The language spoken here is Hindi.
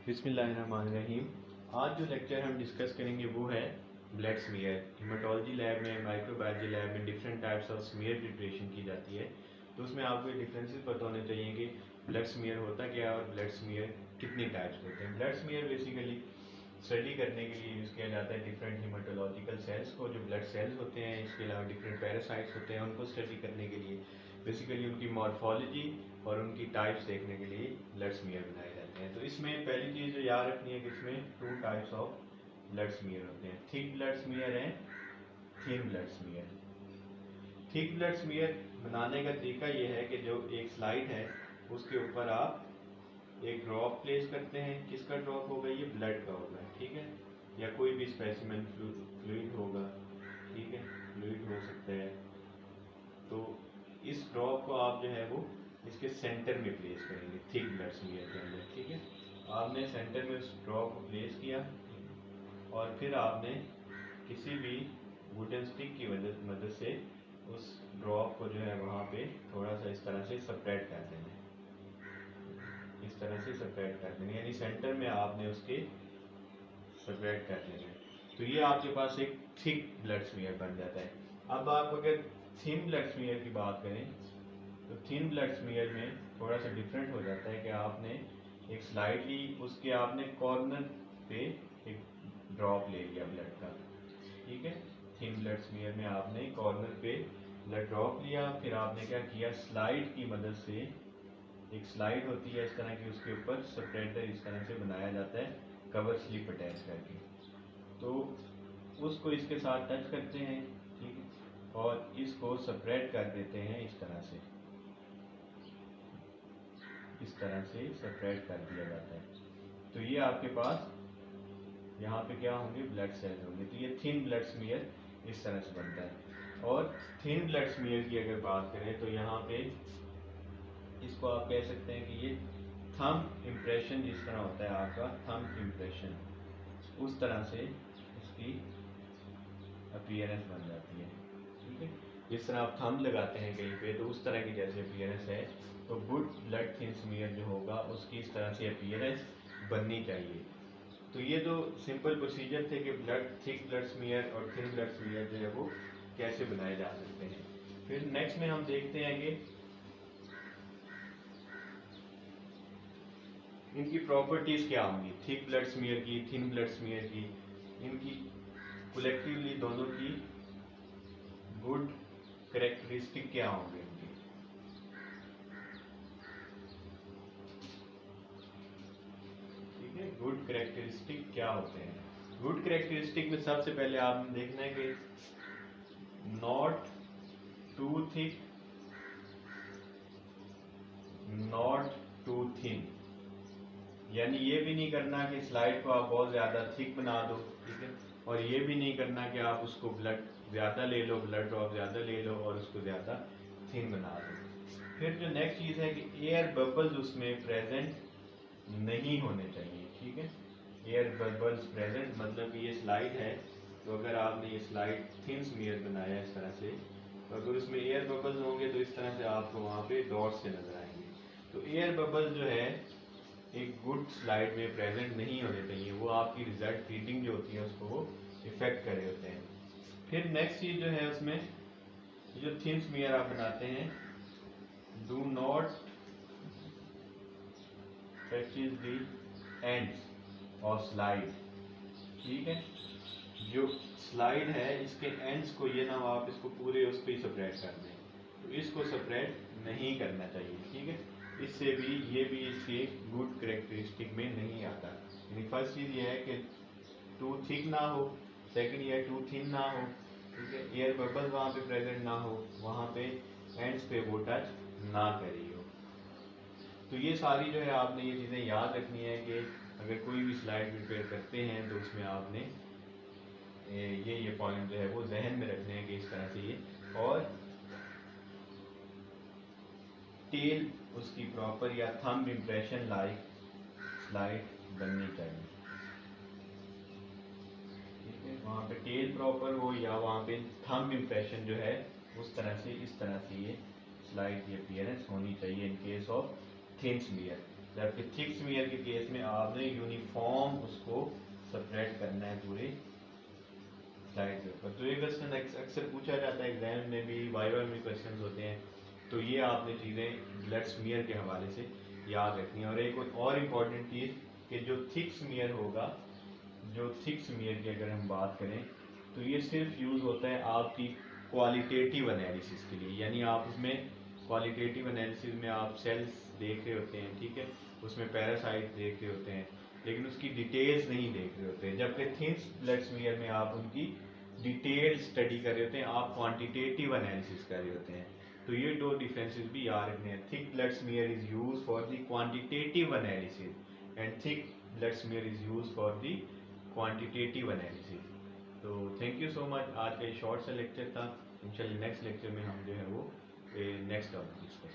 बिस्मिल्लाहिर्रहमानिर्रहीम। आज जो लेक्चर हम डिस्कस करेंगे वो है ब्लड स्मीयर। हिमाटोलॉजी लैब में, माइक्रोबायोलॉजी लैब में different types of smear preparation की जाती है। तो उसमें आपको ये डिफरेंसेस पता होने चाहिए कि ब्लड स्मीयर होता क्या है और ब्लड स्मीयर कितनी टाइप्स होते हैं। ब्लड स्मीयर बेसिकली स्टडी करने के लिए यूज़ किया जाता है डिफरेंट हिमाटोलॉजिकल सेल्स को, जो ब्लड सेल्स होते हैं। इसके अलावा डिफरेंट पैरासाइट्स होते हैं, उनको स्टडी करने के लिए बेसिकली उनकी मॉर्फोलॉजी और उनकी टाइप्स देखने के लिए ब्लड स्मीयर बनाए जाते हैं। तो इसमें पहली चीज़ जो याद रखनी है कि इसमें 2 टाइप्स ऑफ ब्लड स्मीयर होते हैं, थिक ब्लड स्मीयर है, thin blood smear. Thick blood smear बनाने का तरीका यह है कि जो एक स्लाइड है उसके ऊपर आप एक ड्रॉप प्लेस करते हैं। किसका ड्रॉप होगा? ये ब्लड का होगा, ठीक है, या कोई भी स्पेसिमेन फ्लूइड होगा, ठीक है, फ्लूइड हो सकता है। तो इस ड्रॉप को आप जो है वो इसके सेंटर में प्लेस करेंगे थिक ब्लड स्मीयर के अंदर, ठीक है। आपने सेंटर में उस ड्रॉप को प्लेस किया और फिर आपने किसी भी वुडन स्टिक की मदद से उस ड्रॉप को जो है वहाँ पे थोड़ा सा इस तरह से सेपरेट कर देना, इस तरह से सेपरेट कर देना, यानी सेंटर में आपने उसके सेपरेट कर देना है। तो ये आपके पास एक थिक ब्लड स्मीयर बन जाता है। अब आप अगर थिन ब्लड स्मीयर की बात करें तो थिन ब्लड स्मीयर में थोड़ा सा डिफरेंट हो जाता है कि आपने एक स्लाइड ली, उसके आपने कॉर्नर पे एक ड्रॉप ले लिया ब्लड का, ठीक है। थिन ब्लड स्मीयर में आपने कॉर्नर पे ब्लड ड्रॉप लिया, फिर आपने क्या किया, स्लाइड की मदद से, एक स्लाइड होती है इस तरह की, उसके ऊपर सेपरेटर इस तरह से बनाया जाता है कवर स्लिप अटैच करके। तो उसको इसके साथ टच करते हैं, ठीक है, और इसको सेपरेट कर देते हैं इस तरह से, इस तरह से सेपरेट कर दिया जाता है। तो ये आपके पास यहाँ पे क्या होंगे, ब्लड सेल्स होंगे। तो ये थिन ब्लड स्मीयर इस तरह से बनता है। और थिन ब्लड स्मीयर की अगर बात करें तो यहाँ पे इसको आप कह सकते हैं कि ये थंब इम्प्रेशन जिस तरह होता है आपका थंब इम्प्रेशन, उस तरह से इसकी अपीयरेंस बन जाती है, ठीक है। जिस तरह आप थंब लगाते हैं कहीं पे तो उस तरह की जैसे अपीयरेंस है, तो गुड ब्लड थिन स्मीयर जो होगा उसकी इस तरह से अपीयरेंस बननी चाहिए। तो ये जो सिंपल प्रोसीजर थे कि ब्लड थिक ब्लड स्मीयर और थिन ब्लड स्मीयर जो है वो कैसे बनाए जा सकते हैं। फिर नेक्स्ट में हम देखते हैं कि इनकी प्रॉपर्टीज क्या होंगी, थिक ब्लड स्मीयर की, थिन ब्लड स्मीयर की, इनकी कलेक्टिवली दोनों की गुड कैरेक्टरिस्टिक क्या होंगे इनके। ठीक है, गुड कैरेक्टरिस्टिक क्या होते हैं। गुड कैरेक्टरिस्टिक में सबसे पहले आपने देखना है कि not too thick, not too thin, यानी ये भी नहीं करना कि स्लाइड को आप बहुत ज़्यादा थिक बना दो, ठीक है, और ये भी नहीं करना कि आप उसको ब्लड ज़्यादा ले लो, ब्लड ड्रॉप ज़्यादा ले लो और उसको ज़्यादा थिन बना दो। फिर जो नेक्स्ट चीज़ है कि एयर बबल्स उसमें प्रेजेंट नहीं होने चाहिए, ठीक है। एयर बबल्स प्रेजेंट मतलब कि ये स्लाइड है, तो अगर आपने ये स्लाइड थिन स्मीयर बनाया इस तरह से, तो अगर उसमें एयर बबल्स होंगे तो इस तरह से आपको वहाँ पे डॉट्स से नजर आएंगे। तो एयर बबल्स जो है एक गुड स्लाइड में प्रेजेंट नहीं होने चाहिए, वो आपकी रिजल्ट रीडिंग जो होती है उसको वो इफेक्ट करे होते हैं। फिर नेक्स्ट चीज जो है उसमें जो थिन स्मीयर आप बनाते हैं, do not touches the ends of slide, ठीक है। जो स्लाइड है इसके एंड्स को ये ना आप इसको पूरे उस पर सेपरेट कर दें, तो इसको सेपरेट नहीं करना चाहिए, ठीक है। इससे भी ये भी इसके गुड कैरेक्टरिस्टिक में नहीं आता। यानी फर्स्ट चीज़ ये है कि टू थिक ना हो, सेकंड ये टू थिन ना हो, ठीक है, एयर बबल वहाँ पे प्रेजेंट ना हो, वहाँ पे एंड्स पे वो टच ना करी हो। तो ये सारी जो है आपने ये चीज़ें याद रखनी है कि अगर कोई भी स्लाइड प्रिपेयर करते हैं तो उसमें आपने ये पॉइंट जो है वो जहन में रखने हैं कि इस तरह से ये, और टेल उसकी प्रॉपर या थंब इम्प्रेशन लाइक स्लाइड बननी चाहिए, ठीक है। वहाँ पे टेल प्रॉपर हो या वहाँ पे थंब इम्प्रेशन जो है उस तरह से, इस तरह से ये स्लाइड की अपीयरेंस होनी चाहिए in case of thin smear. जबकि थिक स्मीयर के केस में आपने यूनिफॉर्म उसको सेपरेट करना है पूरे स्लाइड के ऊपर। तो ये क्वेश्चन अक्सर पूछा जाता है एग्जाम में भी, वाइवा में क्वेश्चन होते हैं। तो ये आपने चीज़ें ब्लड स्मीयर के हवाले से याद रखनी है। और एक और इम्पॉर्टेंट चीज़ कि जो थिक स्मीयर होगा, जो थिक स्मीयर की अगर हम बात करें तो ये सिर्फ यूज़ होता है आपकी क्वालिटेटिव एनालिसिस के लिए। यानी आप उसमें क्वालिटेटिव एनालिसिस में आप सेल्स देख रहे होते हैं, ठीक है, उसमें पैरासाइट देख रहे होते हैं, लेकिन उसकी डिटेल्स नहीं देख रहे होते हैं। जबकि थिन ब्लड स्मीयर में आप उनकी डिटेल स्टडी कर रहे होते हैं, आप क्वांटिटेटिव एनालिसिस कर रहे होते हैं। तो ये दो डिफरेंसेस भी याद रखने हैं। Thick blood smear is use for the quantitative analysis and thick blood smear is use for the quantitative analysis. तो थैंक यू सो मच। आज का ये शॉर्ट सा लेक्चर था। इंशाल्लाह नेक्स्ट लेक्चर में हम जो है वो नेक्स्ट टॉपिक डिस्कस